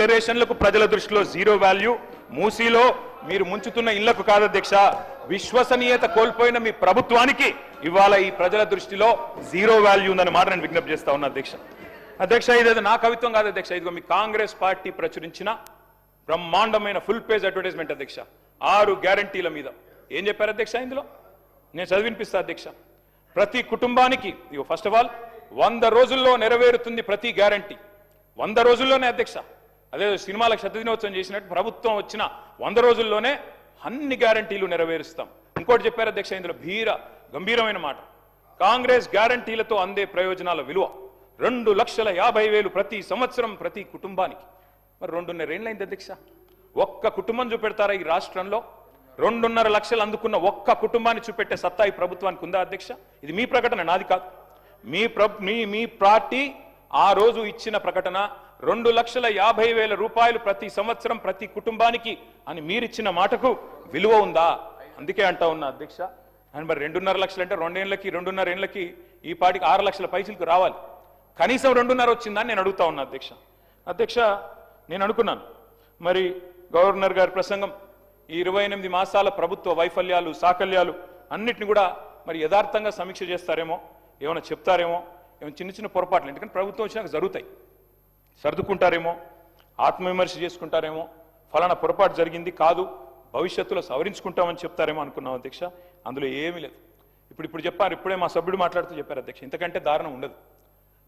డిక్లరేషన్లకు ప్రజల దృష్టిలో zero value. మూసీలో మీరు ముంచుతున్న ఇళ్లకు కాదు అధ్యక్ష, విశ్వసనీయత కోల్పోయిన మీ ప్రభుత్వానికి ఇవాళ ఈ ప్రజల దృష్టిలో జీరో వాల్యూ ఉందని మాట నేను విజ్ఞప్తి చేస్తా ఉన్నా అధ్యక్ష. అధ్యక్ష ఇదేదో నా కవిత్వం కాదు అధ్యక్ష, ఇదిగో మీ కాంగ్రెస్ పార్టీ ప్రచురించిన బ్రహ్మాండమైన ఫుల్ పేజ్ అడ్వర్టైజ్మెంట్ అధ్యక్ష. 6 గ్యారంటీల మీద ఏం చెప్పారు అధ్యక్ష ఇందులో, నేను చదివినిపిస్తా అధ్యక్ష. ప్రతి కుటుంబానికి ఇగో ఫస్ట్ ఆఫ్ ఆల్ 100 రోజుల్లో నెరవేరుతుంది ప్రతి గ్యారంటీ. 100 రోజుల్లోనే అధ్యక్ష, అదే సినిమాలకు శతదినోత్సవం చేసినట్టు ప్రభుత్వం వచ్చిన 100 రోజుల్లోనే అన్ని గ్యారంటీలు నెరవేరుస్తాం. ఇంకోటి చెప్పారు అధ్యక్ష ఇందులో గంభీరమైన మాట, కాంగ్రెస్ గ్యారంటీలతో అందే ప్రయోజనాల విలువ 2,50,000 ప్రతి సంవత్సరం ప్రతి కుటుంబానికి. మరి 2.5 ఏళ్ళైంది అధ్యక్ష, ఒక్క కుటుంబం చూపెడతారా ఈ రాష్ట్రంలో? 2.5 లక్షలు అందుకున్న ఒక్క కుటుంబాన్ని చూపెట్టే సత్తా ఈ ప్రభుత్వానికి ఉందా అధ్యక్ష? ఇది మీ ప్రకటన, నాది కాదు. మీ పార్టీ ఆ రోజు ఇచ్చిన ప్రకటన 2,50,000 రూపాయలు ప్రతి సంవత్సరం ప్రతి కుటుంబానికి అని మీరిచ్చిన మాటకు విలువ ఉందా? అందుకే అంటా ఉన్నా అధ్యక్ష. అని మరి 2.5 లక్షలు అంటే 2 ఏళ్ళకి 2.5 ఏళ్ళకి ఈ పార్టీకి 6 లక్షల పైసలకు రావాలి, కనీసం 2.5 వచ్చిందని నేను అడుగుతా ఉన్నా అధ్యక్ష. అధ్యక్ష నేను అనుకున్నాను మరి గవర్నర్ గారి ప్రసంగం ఈ 28 మాసాల ప్రభుత్వ వైఫల్యాలు సాకల్యాలు అన్నిటిని కూడా మరి యథార్థంగా సమీక్ష చేస్తారేమో, ఏమైనా చెప్తారేమో, ఏమైనా చిన్న చిన్న పొరపాట్లు ఎందుకంటే ప్రభుత్వం వచ్చినాక జరుగుతాయి, సర్దుకుంటారేమో, ఆత్మవిమర్శ చేసుకుంటారేమో, ఫలానా పొరపాటు జరిగింది కాదు భవిష్యత్తులో సవరించుకుంటామని చెప్తారేమో అనుకున్నాం అధ్యక్ష. అందులో ఏమీ లేదు. ఇప్పుడు చెప్పారు, ఇప్పుడే మా సభ్యుడు మాట్లాడుతూ చెప్పారు అధ్యక్ష, ఇంతకంటే దారుణం ఉండదు.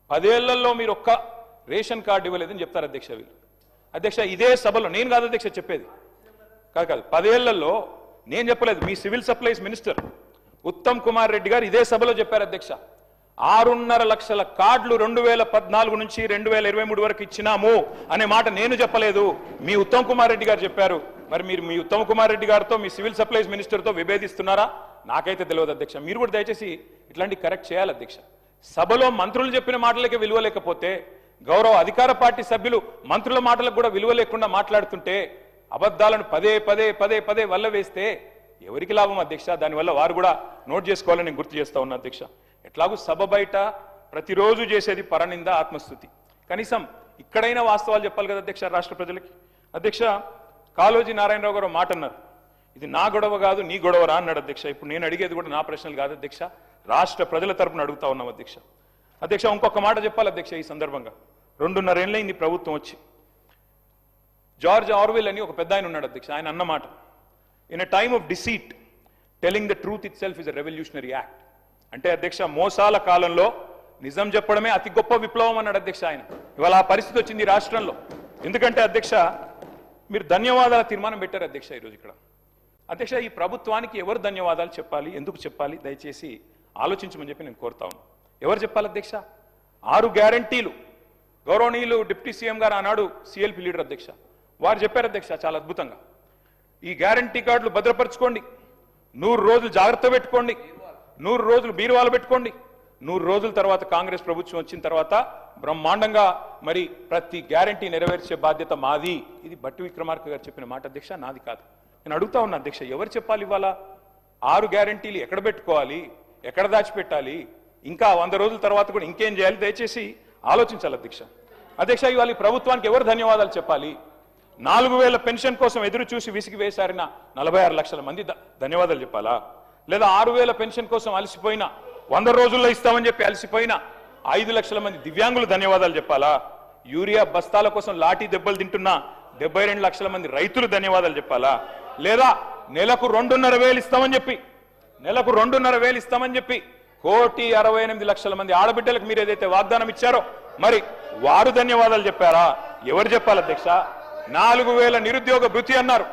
10 ఏళ్లలో మీరు ఒక్క రేషన్ కార్డు ఇవ్వలేదని చెప్తారు అధ్యక్ష వీళ్ళు. అధ్యక్ష ఇదే సభలో నేను కాదు అధ్యక్ష చెప్పేది, కాదు 10 ఏళ్లలో నేను చెప్పలేదు, మీ civil supplies minister Uttam Kumar Reddy గారు ఇదే సభలో చెప్పారు అధ్యక్ష. 6.5 లక్షల కార్డులు 2014 నుంచి 2023 వరకు ఇచ్చినాము అనే మాట నేను చెప్పలేదు, మీ ఉత్తమ్ కుమార్ రెడ్డి గారు చెప్పారు. మరి మీరు మీ ఉత్తమ్ కుమార్ రెడ్డి గారితో మీ సివిల్ సప్లైస్ మినిస్టర్తో విభేదిస్తున్నారా? నాకైతే తెలియదు అధ్యక్ష. మీరు కూడా దయచేసి ఇట్లాంటి కరెక్ట్ చేయాలి అధ్యక్ష. సభలో మంత్రులు చెప్పిన మాటలకే విలువ లేకపోతే గౌరవ అధికార పార్టీ సభ్యులు మంత్రుల మాటలకు కూడా విలువ లేకుండా మాట్లాడుతుంటే అబద్ధాలను పదే వల్ల వేస్తే ఎవరికి లాభం అధ్యక్ష? దానివల్ల వారు కూడా నోట్ చేసుకోవాలని నేను గుర్తు చేస్తా ఉన్నా అధ్యక్ష. ఎట్లాగూ సభ బయట ప్రతిరోజు చేసేది పరనింద ఆత్మస్థుతి, కనీసం ఇక్కడైనా వాస్తవాలు చెప్పాలి కదా అధ్యక్ష రాష్ట్ర ప్రజలకి. అధ్యక్ష కాళోజీ నారాయణరావు గారు మాట అన్నారు, ఇది నా గొడవ కాదు నీ గొడవ రా అన్నాడు అధ్యక్ష. ఇప్పుడు నేను అడిగేది కూడా నా ప్రశ్నలు కాదు అధ్యక్ష, రాష్ట్ర ప్రజల తరపున అడుగుతా ఉన్నాం అధ్యక్ష. అధ్యక్ష ఇంకొక మాట చెప్పాలి అధ్యక్ష ఈ సందర్భంగా. 2.5 ఏళ్ళైంది ప్రభుత్వం వచ్చి. జార్జ్ ఆర్వెల్ అని ఒక పెద్ద ఆయన ఉన్నాడు అధ్యక్ష, ఆయన అన్నమాట, in a time of deceit telling the truth it self is a revolutionary act. అంటే అధ్యక్ష మోసాల కాలంలో నిజం చెప్పడమే అతి గొప్ప విప్లవం అన్నాడు అధ్యక్ష ఆయన. ఇవాళ ఆ పరిస్థితి వచ్చింది రాష్ట్రంలో. ఎందుకంటే అధ్యక్ష మీరు ధన్యవాదాల తీర్మానం పెట్టారు అధ్యక్ష ఈరోజు ఇక్కడ. అధ్యక్ష ఈ ప్రభుత్వానికి ఎవరు ధన్యవాదాలు చెప్పాలి, ఎందుకు చెప్పాలి, దయచేసి ఆలోచించమని చెప్పి నేను కోరుతా ఉన్నాను. ఎవరు చెప్పాలి అధ్యక్ష? 6 గ్యారంటీలు గౌరవనీయులు డిప్యూటీ సీఎం గారు ఆనాడు సిఎల్పి లీడర్ అధ్యక్ష, వారు చెప్పారు అధ్యక్ష చాలా అద్భుతంగా, ఈ గ్యారంటీ కార్డులు భద్రపరచుకోండి, 100 రోజులు జాగ్రత్త పెట్టుకోండి, 100 రోజులు బీరువాలు పెట్టుకోండి, 100 రోజుల తర్వాత కాంగ్రెస్ ప్రభుత్వం వచ్చిన తర్వాత బ్రహ్మాండంగా మరి ప్రతి గ్యారంటీ నెరవేర్చే బాధ్యత మాది. ఇది బట్టి విక్రమార్క గారు చెప్పిన మాట అధ్యక్ష, నాది కాదు. నేను అడుగుతా ఉన్నా అధ్యక్ష, ఎవరు చెప్పాలి ఇవాళ 6 గ్యారంటీలు ఎక్కడ పెట్టుకోవాలి, ఎక్కడ దాచిపెట్టాలి, ఇంకా 100 రోజుల తర్వాత కూడా ఇంకేం చేయాలి, దయచేసి ఆలోచించాలి అధ్యక్ష. అధ్యక్ష ఇవాళ ఈ ప్రభుత్వానికి ఎవరు ధన్యవాదాలు చెప్పాలి? 4,000 పెన్షన్ కోసం ఎదురు చూసి విసిగి వేశారిన 46 లక్షల మంది ధన్యవాదాలు చెప్పాలా? లేదా 6,000 పెన్షన్ కోసం అలసిపోయిన 100 రోజుల్లో ఇస్తామని చెప్పి అలసిపోయిన 5 లక్షల మంది దివ్యాంగులు ధన్యవాదాలు చెప్పాలా? యూరియా బస్తాల కోసం లాఠీ దెబ్బలు తింటున్న 72 లక్షల మంది రైతులు ధన్యవాదాలు చెప్పాలా? లేదా నెలకు 2,500 ఇస్తామని చెప్పి 1,68,00,000 మంది ఆడబిడ్డలకు మీరు ఏదైతే వాగ్దానం ఇచ్చారో మరి వారు ధన్యవాదాలు చెప్పారా? ఎవరు చెప్పాలి అధ్యక్ష? 4,000 నిరుద్యోగ భృతి అన్నారు,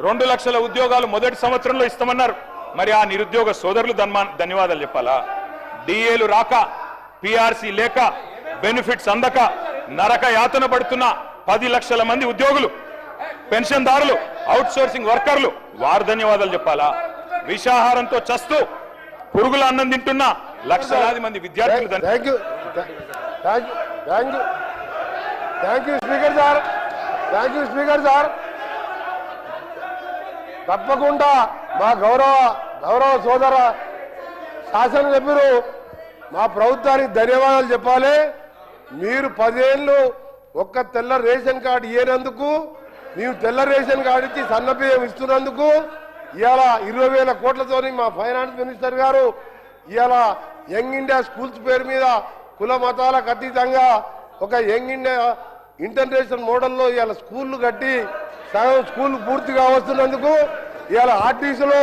2 లక్షల ఉద్యోగాలు మొదటి సంవత్సరంలో ఇస్తామన్నారు, మరి ఆ నిరుద్యోగ సోదరులు ధన్యవాదాలు చెప్పాలా? డిఏలు రాక, పిఆర్సీ లేక, బెనిఫిట్స్ అందక నరక యాతన పడుతున్న 10 లక్షల మంది ఉద్యోగులు, పెన్షన్దారులు, అవుట్ సోర్సింగ్ వర్కర్లు, వారు ధన్యవాదాలు చెప్పాలా? విషాహారంతో చస్తూ పురుగుల అన్నం తింటున్న లక్షలాది మంది విద్యార్థులు స్పీకర్ సార్ తప్పకుండా మా గౌరవ సోదర శాసనసభ్యులు మా ప్రభుత్వానికి ధన్యవాదాలు చెప్పాలి. మీరు 10 ఏళ్ళు ఒక్క తెల్ల రేషన్ కార్డు ఇయ్యేందుకు మేము తెల్ల రేషన్ కార్డు ఇచ్చి సన్న బియ్యం ఇస్తున్నందుకు ఇవాళ 20,000 కోట్లతోని మా ఫైనాన్స్ మినిస్టర్ గారు ఇవాళ యంగ్ ఇండియా స్కూల్స్ పేరు మీద కుల మతాలకు అతీతంగా ఒక యంగ్ ఇండియా ఇంటర్నేషనల్ మోడల్లో ఇవాళ స్కూళ్లు కట్టి సగం స్కూల్ పూర్తిగా వస్తున్నందుకు ఇవాళ ఆర్టీసీలో